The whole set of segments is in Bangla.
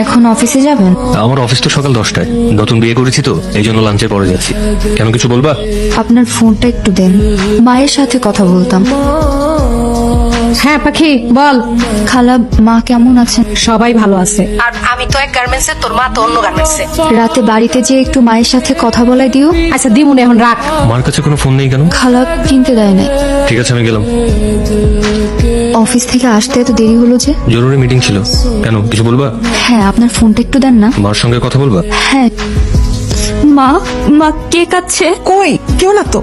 এখন অফিসে যাবেন? আমার অফিস তো সকাল 10টায়। নতুন বিয়ে করেছি তো, এই জন্য লাঞ্চের পরে যাচ্ছি। কেন, কিছু বলবা? আপনার ফোনটা একটু দেন, মায়ের সাথে কথা বলতাম। হ্যাঁ পাখি বল। খালা, মা কেমন আছেন? সবাই ভালো আছে। আর আমি তো এক গার্মেন্টসে, তোর মা তো অন্য গার্মেন্টসে। রাতে বাড়িতে যে একটু মায়ের সাথে কথা বলাই দিও। আচ্ছা দিমুন, এখন রাখ। মার কাছে কোনো ফোন নেই কেন? খালা কিনতে দেয় নাই। ঠিক আছে, আমি গেলাম। অফিস থেকে আসতে এত দেরি হলো যে? জরুরি মিটিং ছিল। কেন, কিছু বলবা? হ্যাঁ, আপনার ফোনটা একটু দেন না। মার সঙ্গে কথা বলবা? হ্যাঁ। মা, মা কে কাচ্ছে? কই কেউ না তো।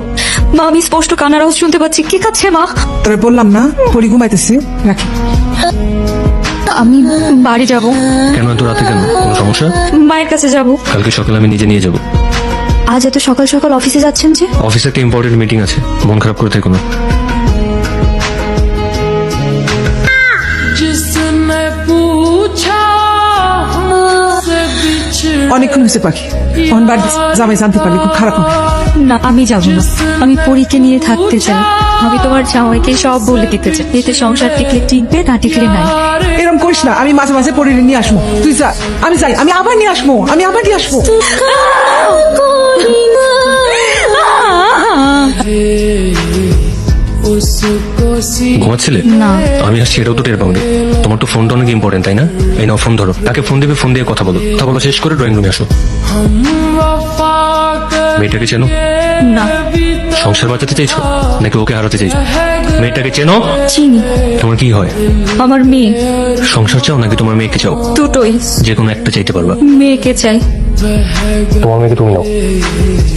মা, আমি স্পষ্ট কান্নার আওয়াজ শুনতে পাচ্ছি। কে কাচ্ছে মা? তবে বললাম না পরি ঘুমাইতেছি, রাখি। আমি বাড়ি যাব। কেন এত রাতে, কেন কোনো সমস্যা? মায়ের কাছে যাব। কালকে সকালে আমি নিজে নিয়ে যাব। আজ এত সকাল সকাল অফিসে যাচ্ছেন যে? অফিসে একটা ইম্পর্টেন্ট মিটিং আছে, মন খারাপ করে থেকো না। অনেকক্ষণ হয়েছে পাখি, অন বাড়ি জামাই জানতে পারলে খুব খারাপ হবে। না, আমি যাব না। আমি পরীকে নিয়ে থাকতে চাই। আমি তোমার জামাইকে সব বলে দিতে চাই। এতে সংসার টিকলে টিকবে, না টিকলে নাই। এরকম করিস না, আমি মাঝে মাঝে পরি নিয়ে আসবো। তুই যা, আমি যাই, আমি আবার নিয়ে আসবো, আমি আবার নিয়ে আসবো। ঘুমাচ্ছিলে? না। আমি আসছি এটাও তো টের পাবো। তোমার তো ফোনটা অনেক ইম্পর্টেন্ট, তাই না? এই নাও ফোন ধরো, তাকে ফোন দেবে, ফোন দিয়ে কথা বলো। কথা বলা শেষ করে ড্রয়িং রুমে আসো। মেয়েটাকে চেনো? না। সংসার বাঁচাতে চাইছো নাকি ওকে হারাতে চাইছো? মেয়েটাকে চেনো? চিনি। তোমার কি হয়? আমার মেয়ে। সংসার চাও নাকি তোমার মেয়েকে চাও? দুটোই। যে কোনো একটা চাইতে পারবা। মেয়েকে চাই। তোমার মেয়েকে তুমি নাও।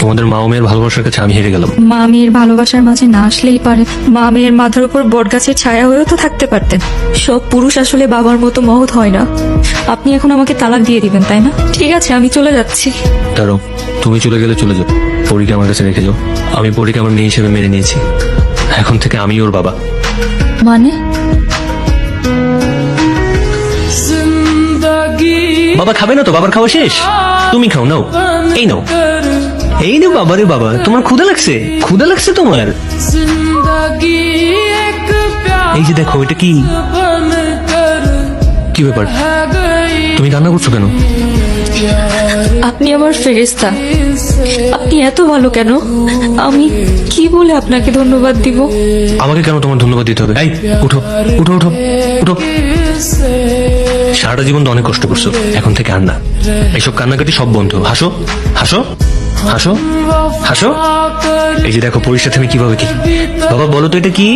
তোমাদের মা ও মেয়ের ভালোবাসার কাছে আমি হেরে গেলাম। মা মেয়ের ভালোবাসার মাঝে না আসলেই পারে। মা মেয়ের মাথার উপর বটগাছের ছায়া হয়েও তো থাকতে পারতেন। সব পুরুষ আসলে বাবার মতো মহৎ হয় না। আপনি এখন আমাকে তালাক দিয়ে দিবেন, তাই না? ঠিক আছে, আমি চলে যাচ্ছি। দাঁড়াও, তুমি চলে গেলে চলে যাও, পরীকে আমার কাছে রেখে যাও। আমি পরীকে আমার মেয়ে হিসেবে মেনে নিয়েছি। এখন থেকে আমি ওর বাবা। মানে? বাবা খাবে না তো? বাবার খাওয়া শেষ? তুমি খাও, নাও, এই নাও, এই নাও। বাবা রে বাবা, তোমার ক্ষুধা লাগছে? ক্ষুধা লাগছে তোমার? এই যে দেখো, এটা কি? কি ব্যাপার, তুমি কান্না করছো কেন? আপনি আমার ফেরেশতা। আপনি এত ভালো কেন? আমি কি বলে আপনাকে ধন্যবাদ দিব? আমাকে কেন তোমার ধন্যবাদ দিতে হবে? এই উঠো, উঠো, উঠো, উঠো। সারাটা জীবন তো অনেক কষ্ট করছো, এখন থেকে আর না। এইসব কান্নাকাটি সব বন্ধ। হাসো, হাসো, হাসো, হাসো। এই যে দেখো, পরীর সাথে আমি কিভাবে কি। বাবা বলো তো এটা কি?